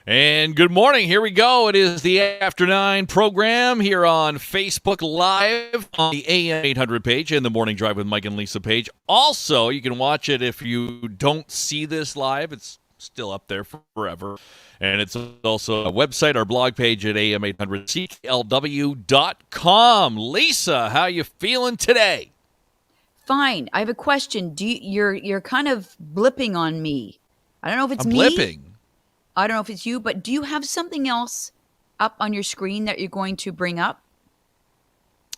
And good morning. Here we go. It is the After 9 program here on Facebook Live on the AM800 page and the Morning Drive with Mike and Lisa page. Also, you can watch it if you don't see this live. It's still up there forever. And it's also a website, our blog page at AM800CKLW.com. Lisa, how you feeling today? Fine. I have a question. You're kind of blipping on me. I don't know if it's me. Blipping? I don't know if it's you, but do you have something else up on your screen that you're going to bring up?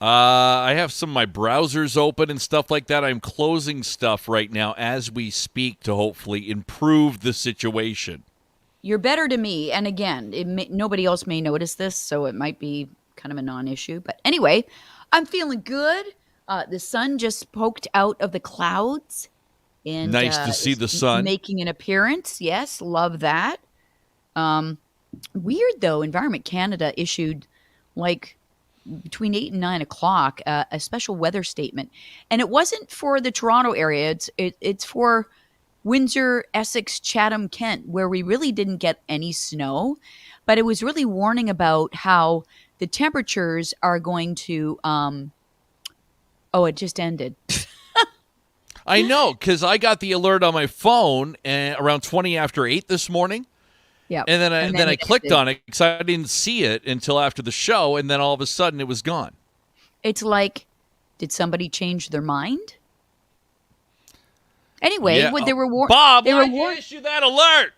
I have some of my browsers open and stuff like that. I'm closing stuff right now as we speak to hopefully improve the situation. You're better to me. And again, nobody else may notice this, so it might be kind of a non-issue. But anyway, I'm feeling good. The sun just poked out of the clouds. And, nice to see the sun. Making an appearance. Yes, love that. Weird, though, Environment Canada issued between 8 and 9 o'clock a special weather statement. And it wasn't for the Toronto area. It's for Windsor, Essex, Chatham, Kent, where we really didn't get any snow. But it was really warning about how the temperatures are going to it just ended. I know, because I got the alert on my phone around 20 after 8 this morning. Yeah, and then I clicked on it because I didn't see it until after the show, and then all of a sudden it was gone. It's like, did somebody change their mind? Anyway, yeah. they were Bob, why did you issue that alert?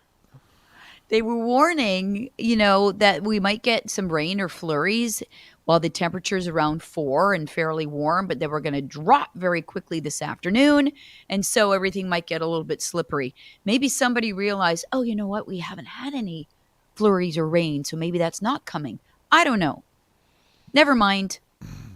They were warning, that we might get some rain or flurries while the temperature's around 4 and fairly warm, but they were going to drop very quickly this afternoon, and so everything might get a little bit slippery. Maybe somebody realized, oh, you know what? We haven't had any flurries or rain, so maybe that's not coming. I don't know. Never mind.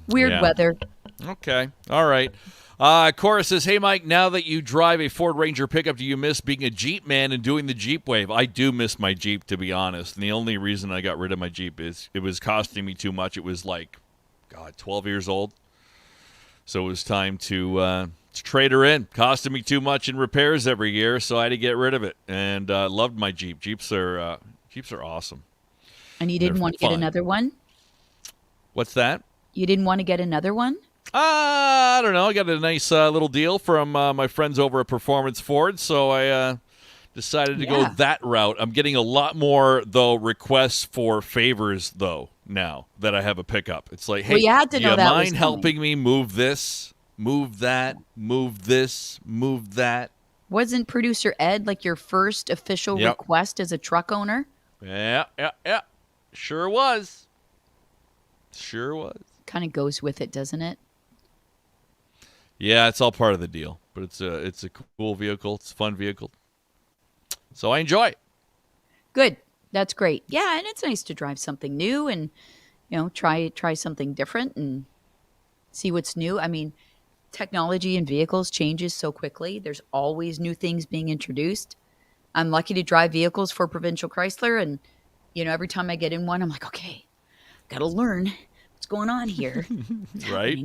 Weird weather. Okay. All right. Cora says, hey, Mike, now that you drive a Ford Ranger pickup, do you miss being a Jeep man and doing the Jeep wave? I do miss my Jeep, to be honest. And the only reason I got rid of my Jeep is it was costing me too much. It was 12 years old. So it was time to trade her in. Costing me too much in repairs every year, so I had to get rid of it. And loved my Jeep. Jeeps are awesome. And you didn't want to get another one? What's that? You didn't want to get another one? I don't know. I got a nice little deal from my friends over at Performance Ford, so I decided to go that route. I'm getting a lot more, though, requests for favors, though, now that I have a pickup. It's like, hey, you had to do you know that mind helping me move this, move that, move this, move that? Wasn't producer Ed your first official request as a truck owner? Yeah. Sure was. Kind of goes with it, doesn't it? Yeah, it's all part of the deal, but it's a cool vehicle. It's a fun vehicle, so I enjoy it. Good, that's great. Yeah, and it's nice to drive something new and try something different and see what's new. I mean, technology in vehicles changes so quickly. There's always new things being introduced. I'm lucky to drive vehicles for Provincial Chrysler, and every time I get in one, I'm like, okay, got to learn what's going on here, right?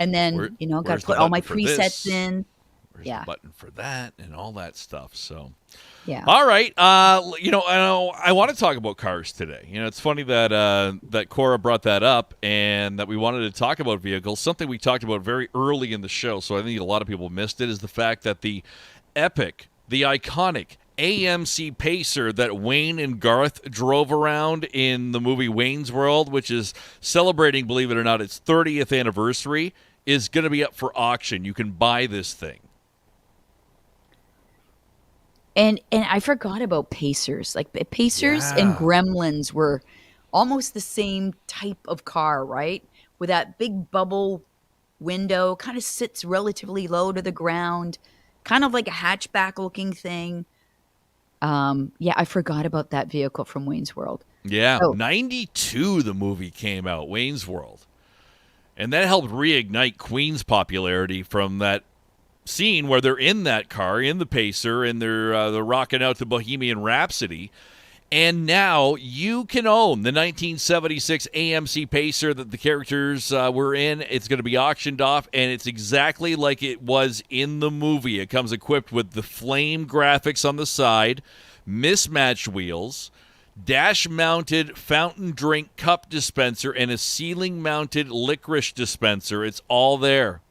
And then, got to put all my presets in. Where's the button for that and all that stuff. So, yeah. All right. I want to talk about cars today. It's funny that Cora brought that up and that we wanted to talk about vehicles. Something we talked about very early in the show, so I think a lot of people missed it, is the fact that the epic, the iconic AMC Pacer that Wayne and Garth drove around in the movie Wayne's World, which is celebrating, believe it or not, its 30th anniversary, is going to be up for auction. You can buy this thing. And I forgot about Pacers. Pacers and Gremlins were almost the same type of car, right? With that big bubble window, kind of sits relatively low to the ground, kind of like a hatchback looking thing. I forgot about that vehicle from Wayne's World. Yeah, 92 the movie came out, Wayne's World. And that helped reignite Queen's popularity from that scene where they're in that car, in the Pacer, and they're rocking out to Bohemian Rhapsody. And now you can own the 1976 AMC Pacer that the characters were in. It's going to be auctioned off, and it's exactly like it was in the movie. It comes equipped with the flame graphics on the side, mismatched wheels, dash-mounted fountain drink cup dispenser, and a ceiling-mounted licorice dispenser. It's all there.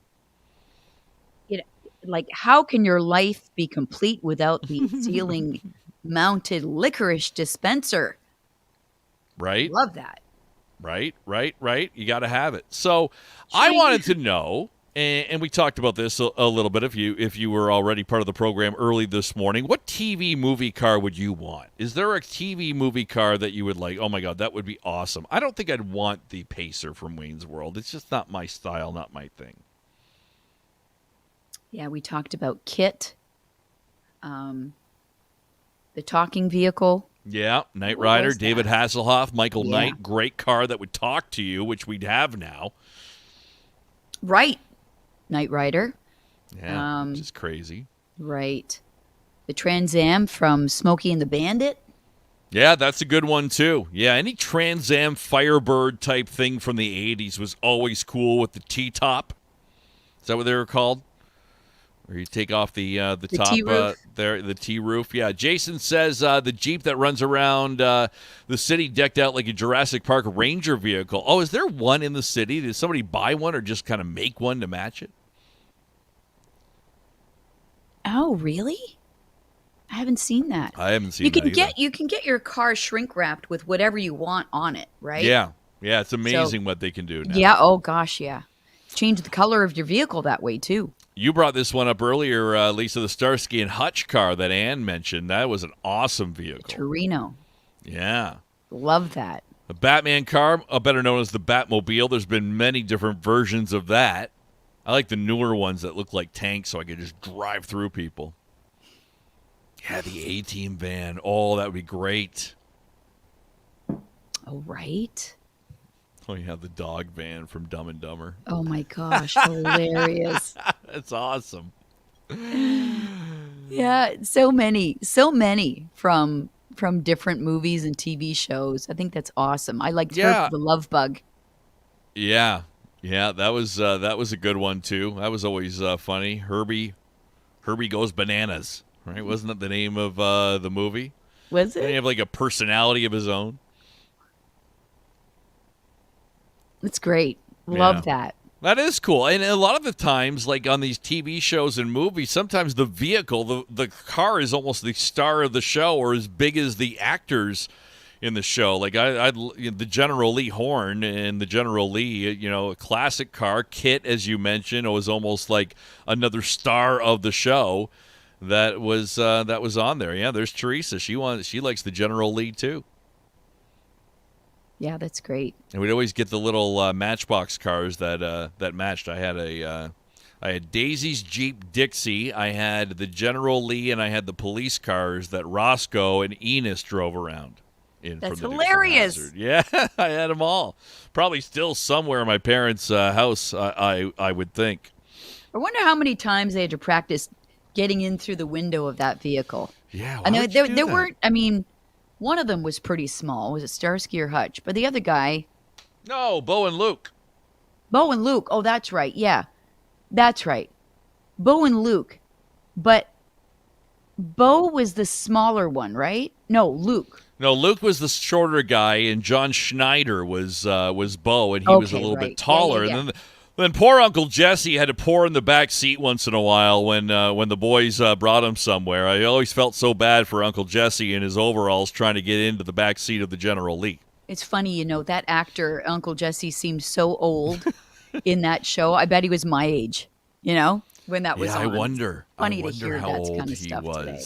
You know, like, how can your life be complete without the ceiling mounted licorice dispenser? Right? Love that. Right. You got to have it. So I wanted to know, and we talked about this a little bit if you were already part of the program early this morning, what TV movie car would you want? Is there a TV movie car that you would like? Oh, my God, that would be awesome. I don't think I'd want the Pacer from Wayne's World. It's just not my style, not my thing. Yeah, we talked about Kit, the talking vehicle. Yeah, Knight What Rider, was David that? Hasselhoff, Michael Yeah. Knight, great car that would talk to you, which we'd have now. Right. Knight Rider. Yeah, which is crazy. Right. The Trans Am from Smokey and the Bandit. Yeah, that's a good one, too. Yeah, any Trans Am Firebird type thing from the 80s was always cool with the T-top. Is that what they were called? Where you take off the top T-roof. there, the T-roof. Yeah, Jason says the Jeep that runs around the city decked out like a Jurassic Park Ranger vehicle. Oh, is there one in the city? Did somebody buy one or just kind of make one to match it? Oh, really? I haven't seen that. I haven't seen You can that either. you can get your car shrink wrapped with whatever you want on it, right? Yeah, it's amazing what they can do now. Yeah. Oh gosh, yeah. Change the color of your vehicle that way too. You brought this one up earlier, Lisa, the Starsky and Hutch car that Ann mentioned. That was an awesome vehicle. Torino. Yeah. Love that. The Batman car, better known as the Batmobile. There's been many different versions of that. I like the newer ones that look like tanks so I could just drive through people. Yeah, the A-Team van. Oh, that would be great. Oh, right. Oh, yeah, the dog van from Dumb and Dumber. Oh my gosh, hilarious. That's awesome. Yeah, so many from different movies and TV shows. I think that's awesome. I liked Yeah. the Love Bug. Yeah, that was a good one too. That was always funny. Herbie Goes Bananas, right? Wasn't that the name of the movie? Was Didn't he it? have like a personality of his own? It's great. Love Yeah. that. That is cool. And a lot of the times, like on these TV shows and movies, sometimes the vehicle, the car is almost the star of the show or as big as the actors in the show. Like the General Lee horn and the General Lee, a classic car. Kit, as you mentioned, was almost like another star of the show that was on there. Yeah, there's Teresa. She likes the General Lee too. Yeah, that's great. And we'd always get the little Matchbox cars that matched. I had Daisy's Jeep Dixie. I had the General Lee, and I had the police cars that Roscoe and Enos drove around in. That's from the Dukes of hilarious. Hazzard. Yeah, I had them all. Probably still somewhere in my parents' house. I would think. I wonder how many times they had to practice getting in through the window of that vehicle. Yeah, I know why would you do there that? weren't. I mean, one of them was pretty small. Was it Starsky or Hutch? But the other guy, No, Bo and Luke. Bo and Luke. Oh, that's right. Yeah, that's right. Bo and Luke. But Bo was the smaller one, right? No, Luke. No, Luke was the shorter guy, and John Schneider was Bo, and he was a Okay, little right. bit taller. Yeah, yeah, And then poor Uncle Jesse had to pour in the back seat once in a while when the boys brought him somewhere. I always felt so bad for Uncle Jesse in his overalls trying to get into the back seat of the General Lee. It's funny, that actor, Uncle Jesse, seemed so old in that show. I bet he was my age, when that was Yeah, on. I wonder. Funny I to wonder hear how that old kind of he stuff was. today.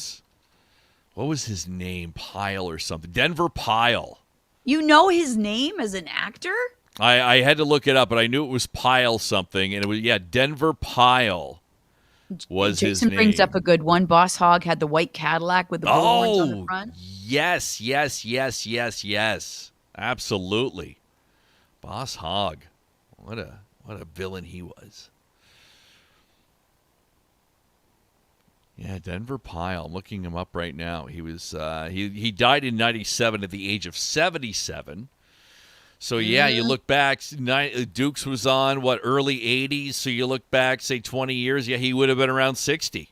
What was his name? Pyle or something? Denver Pyle. You know his name as an actor? I had to look it up, but I knew it was Pyle something, and it was Denver Pyle was his Jason name. brings up a good one. Boss Hogg had the white Cadillac with the bullhorns on the front. Yes. Absolutely. Boss Hogg. What a villain he was. Yeah, Denver Pyle. I'm looking him up right now. He was he died in 97 at the age of 77. So, yeah, you look back, Dukes was on, early 80s? So you look back, say, 20 years, yeah, he would have been around 60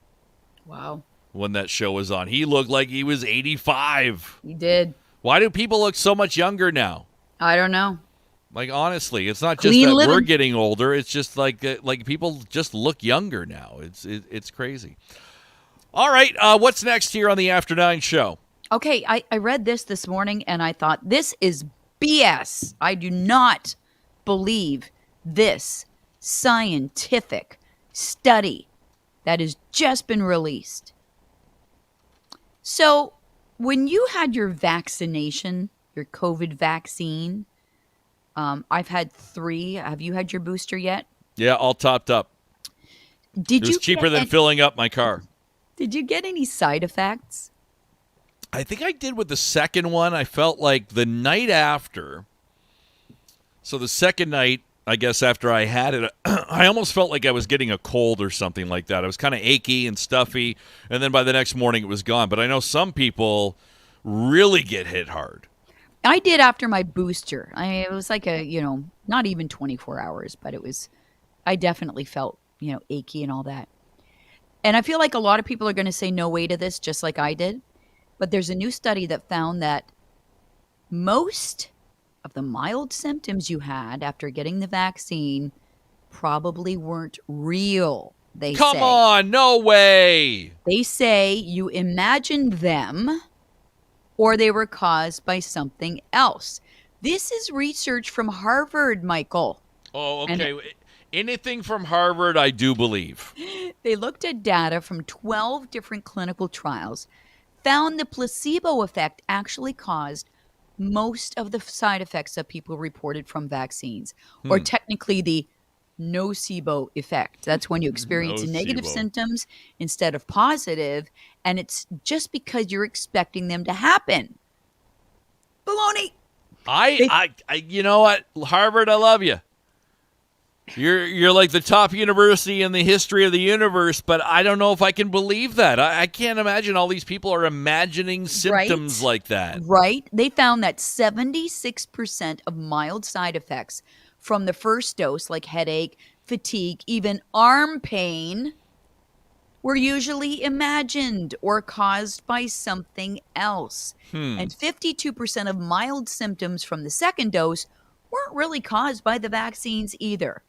Wow, when that show was on. He looked like he was 85 he did. Why do people look so much younger now? I don't know. Like, honestly, it's not just Clean that living. we're getting older. It's just like people just look younger now. It's crazy. All right, what's next here on the After 9 show? Okay, I read this morning and I thought, this is BS. I do not believe this scientific study that has just been released. So, when you had your vaccination, your COVID vaccine, I've had 3. Have you had your booster yet? Yeah, all topped up. Did It was you cheaper than filling up my car. Did you get any side effects? I think I did with the second one. I felt like the night after. So the second night, I guess after I had it, I almost felt like I was getting a cold or something like that. I was kind of achy and stuffy, and then by the next morning it was gone. But I know some people really get hit hard. I did after my booster. It was like not even 24 hours, but I definitely felt, achy and all that. And I feel like a lot of people are going to say no way to this, just like I did. But there's a new study that found that most of the mild symptoms you had after getting the vaccine probably weren't real, they say. Come on, no way. They say you imagined them or they were caused by something else. This is research from Harvard, Michael. Oh, okay. Anything from Harvard, I do believe. They looked at data from 12 different clinical trials, found the placebo effect actually caused most of the side effects that people reported from vaccines, or technically the nocebo effect. That's when you experience negative symptoms instead of positive, and it's just because you're expecting them to happen. Baloney. I you know what, Harvard, I love you. You're like the top university in the history of the universe, but I don't know if I can believe that. I can't imagine all these people are imagining symptoms like that. Right. They found that 76% of mild side effects from the first dose, like headache, fatigue, even arm pain, were usually imagined or caused by something else. And 52% of mild symptoms from the second dose weren't really caused by the vaccines either.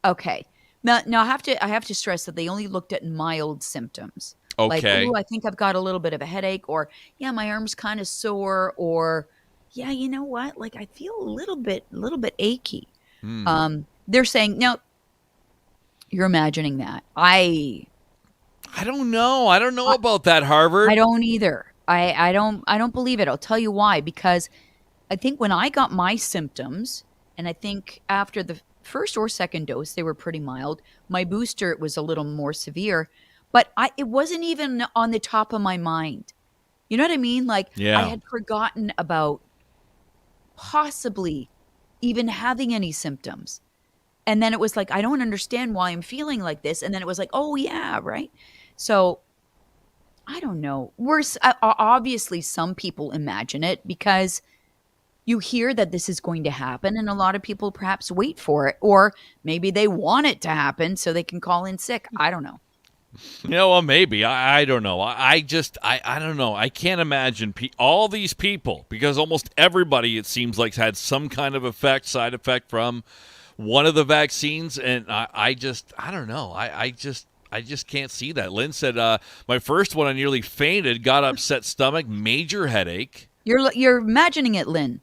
Okay. Now I have to stress that they only looked at mild symptoms. Okay. Like, I think I've got a little bit of a headache, or my arm's kind of sore, or you know what? Like, I feel a little bit achy. They're saying, no, you're imagining that. I don't know. I don't know about that, Harvard. I don't either. I don't believe it. I'll tell you why. Because I think when I got my symptoms, and I think after the first or second dose, they were pretty mild. My booster, it was a little more severe, but it wasn't even on the top of my mind. You know what I mean? Like, I had forgotten about possibly even having any symptoms. And then it was like, I don't understand why I'm feeling like this. And then it was like, oh yeah, right? So I don't know. Obviously, some people imagine it because you hear that this is going to happen, and a lot of people perhaps wait for it, or maybe they want it to happen so they can call in sick. I don't know. Well, maybe. I don't know. I don't know. I can't imagine all these people, because almost everybody, it seems like, had some kind of side effect from one of the vaccines, and I don't know. I just can't see that. Lynn said, my first one, I nearly fainted, got upset stomach, major headache. You're imagining it, Lynn.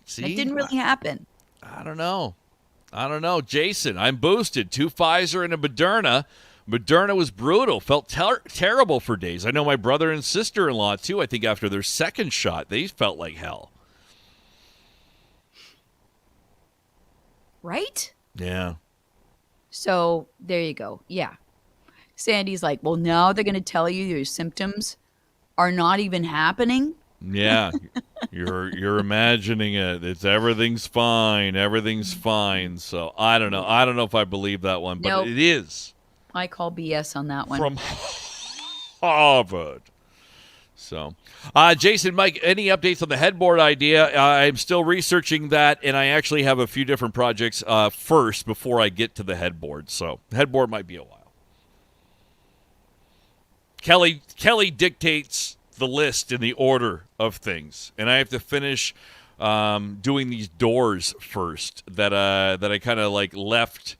See? It didn't really happen. I don't know. Jason, I'm boosted. 2 Pfizer and a Moderna. Moderna was brutal. Felt terrible for days. I know my brother and sister-in-law, too. I think after their second shot, they felt like hell. Right? Yeah. So there you go. Yeah. Sandy's like, well, now they're going to tell you your symptoms are not even happening. Yeah. You're imagining it. Everything's fine. Everything's fine. So I don't know. I don't know if I believe that one, but Nope. It is. I call BS on that one. From Harvard. So, Jason, Mike, any updates on the headboard idea? I'm still researching that, and I actually have a few different projects first before I get to the headboard. So, the headboard might be a while. Kelly dictates the list in the order of things, and I have to finish doing these doors first that I kind of like left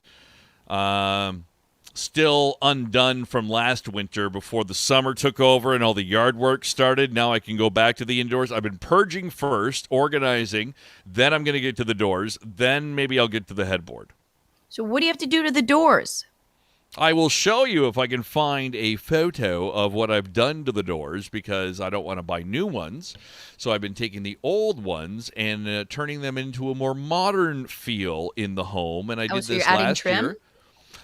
still undone from last winter before the summer took over and all the yard work started. Now I can go back to the indoors. I've been purging first, organizing, then I'm going to get to the doors, then maybe I'll get to the headboard. So what do you have to do to the doors? I will show you if I can find a photo of what I've done to the doors because I don't want to buy new ones. So I've been taking the old ones and turning them into a more modern feel in the home. And I did So this you're adding last trim? year.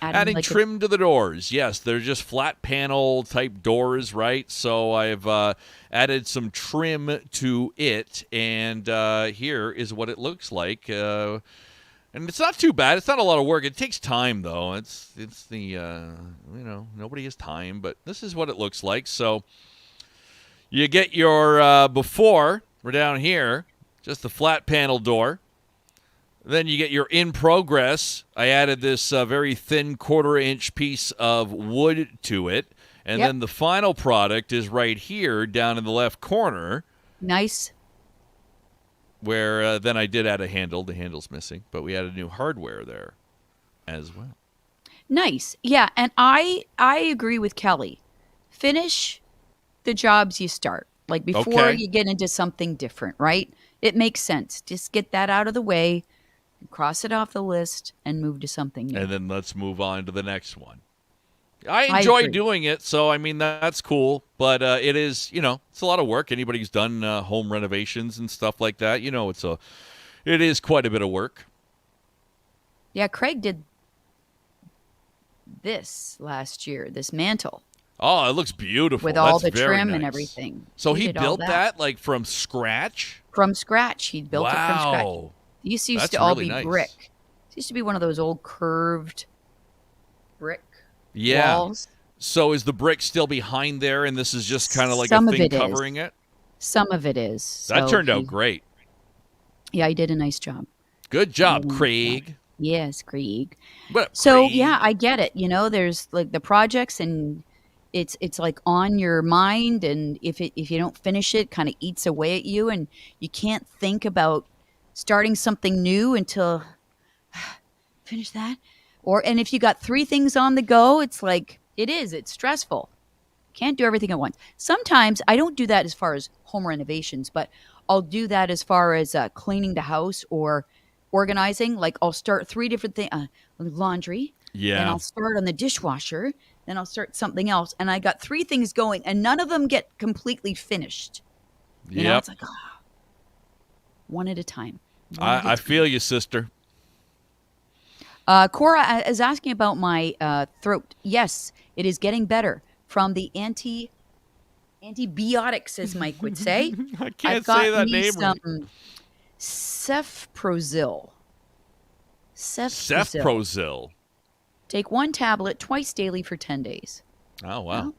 Adding like trim to the doors. Yes, they're just flat panel type doors, right? So I've added some trim to it, and here is what it looks like. And it's not too bad. It's not a lot of work. It takes time, though. It's the nobody has time, but this is what it looks like. So you get your before. We're down here, just a flat panel door. Then you get your in progress. I added this very thin 1/4-inch piece of wood to it. And then the final product is right here down in the left corner. Nice. Where then I did add a handle. The handle's missing. But we added new hardware there as well. Nice. Yeah, and I agree with Kelly. Finish the jobs you start. Like before you get into something different, right? It makes sense. Just get that out of the way. Cross it off the list and move to something new. And then let's move on to the next one. I enjoy doing it, so I mean that's cool. But it is, it's a lot of work. Anybody who's done home renovations and stuff like that, it is quite a bit of work. Yeah, Craig did this last year. This mantle. Oh, it looks beautiful with all That's the trim nice. and everything. So he built that like from scratch. From scratch, he built it from scratch. These used to all be brick. It used to be one of those old curved brick walls. So is the brick still behind there, and this is just kind of like a thing covering it? Some of it is. That turned out great. Yeah, he did a nice job. Good job, Craig. Yes, Craig. So, yeah, I get it. There's like the projects, and it's like on your mind, and if you don't finish it, kind of eats away at you, and you can't think about starting something new until finish that. And if you got 3 things on the go, it's like it's stressful. Can't do everything at once. Sometimes I don't do that as far as home renovations, but I'll do that as far as cleaning the house or organizing. Like I'll start 3 different things, laundry. Yeah. Then I'll start on the dishwasher. Then I'll start something else. And I got 3 things going, and none of them get completely finished. It's like, one at a time. I feel you, sister. Cora is asking about my throat. Yes, it is getting better from the antibiotics, as Mike would say. I can't say that name right. Cefprozil. Cefprozil. Take 1 tablet twice daily for 10 days. Oh, wow.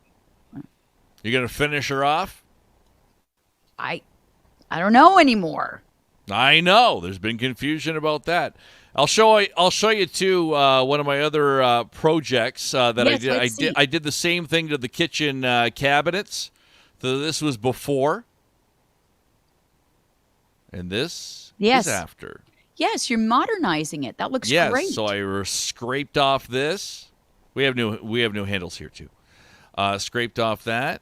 You going to finish her off? I don't know anymore. I know. There's been confusion about that. I'll show you too. One of my other projects that I did. I did the same thing to the kitchen cabinets. So this was before, and this is after. Yes, you're modernizing it. That looks great. So I scraped off this. We have new handles here too. Scraped off that,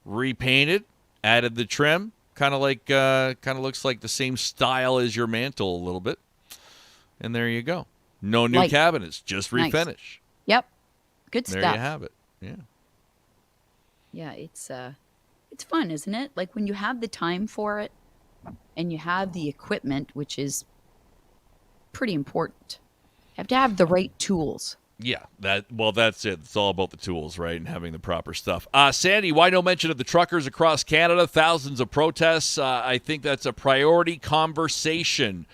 repainted, added the trim. Kind of looks like the same style as your mantle a little bit. And there you go. No new cabinets, just refinish. Nice. Yep. Good stuff. There you have it. Yeah. Yeah, it's fun, isn't it? Like when you have the time for it and you have the equipment, which is pretty important. You have to have the right tools. Yeah, that's it. It's all about the tools, right, and having the proper stuff. Sandy, why no mention of the truckers across Canada? Thousands of protests. I think that's a priority conversation.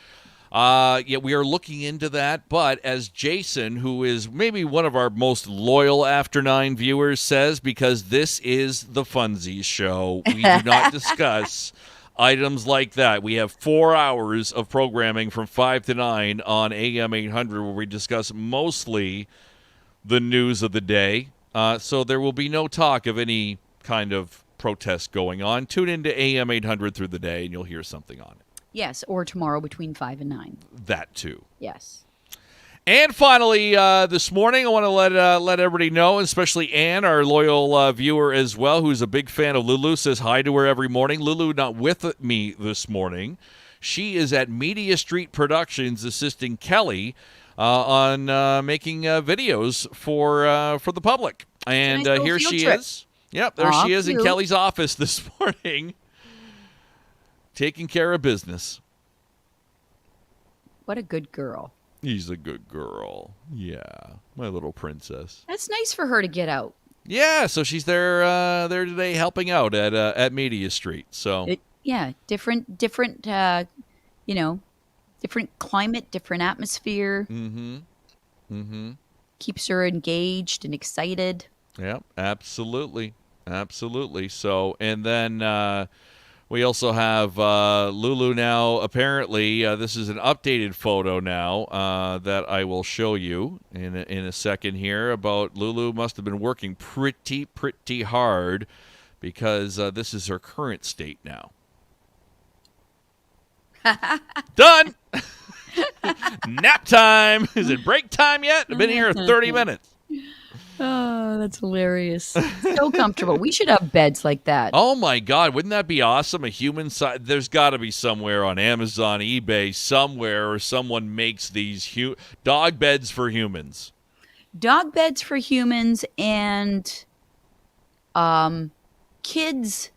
We are looking into that, but as Jason, who is maybe one of our most loyal After 9 viewers, says, because this is the Funsies show, we do not discuss items like that. We have 4 hours of programming from 5 to 9 on AM800 where we discuss mostly the news of the day. So there will be no talk of any kind of protests going on. Tune into AM800 through the day, and you'll hear something on it. Yes, or tomorrow between 5 and 9. That too. Yes. And finally, this morning, I want to let everybody know, especially Ann, our loyal viewer as well, who's a big fan of Lulu, says hi to her every morning. Lulu not with me this morning. She is at Media Street Productions assisting Kelly on making videos for the public. And nice here field she trip. is. Yep, there she is cute. in Kelly's office this morning, taking care of business. What a good girl. He's a good girl. Yeah, my little princess. That's nice for her to get out. Yeah, so she's there today helping out at Media Street. So different different climate, different atmosphere. Keeps her engaged and excited. Yeah, absolutely. So, and then we also have Lulu now. Apparently, this is an updated photo now that I will show you in a second here. About Lulu must have been working pretty hard because this is her current state now. Done. Nap time. Is it break time yet? I've been here 30 minutes. Oh, that's hilarious. So comfortable. We should have beds like that. Oh, my God. Wouldn't that be awesome? A human size. There's got to be somewhere on Amazon, eBay, somewhere, or someone makes these dog beds for humans. Dog beds for humans and kids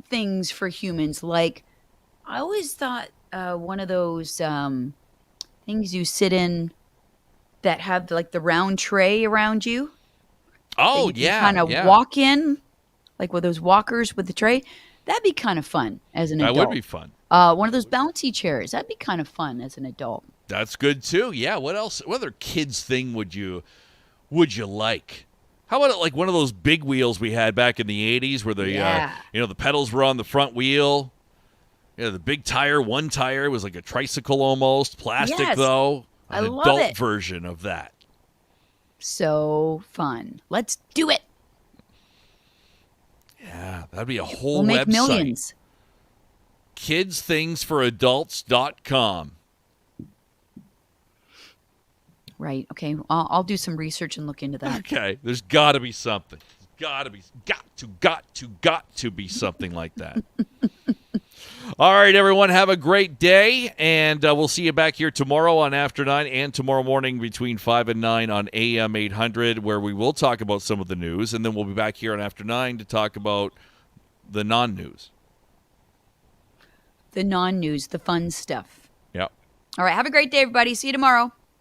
things for humans. Like, I always thought one of those things you sit in that have like the round tray around you. Oh, yeah. Kind of walk in, like with those walkers with the tray. That'd be kind of fun as an adult. That would be fun. One of those bouncy chairs. That'd be kind of fun as an adult. That's good too. Yeah. What else? What other kids thing would you like? How about like one of those big wheels we had back in the 80s where the the pedals were on the front wheel? Yeah, the big tire, one tire was like a tricycle almost, plastic though. An adult version of that. So fun. Let's do it. Yeah, that'd be a whole we'll make website. Millions. Kidsthingsforadults.com. Right. Okay. I'll do some research and look into that. Okay. There's got to be something. Got to be something like that. All right, everyone, have a great day, and we'll see you back here tomorrow on After 9 and tomorrow morning between 5 and 9 on AM 800, where we will talk about some of the news, and then we'll be back here on After 9 to talk about the non-news. The non-news, the fun stuff. Yep. All right, have a great day, everybody. See you tomorrow.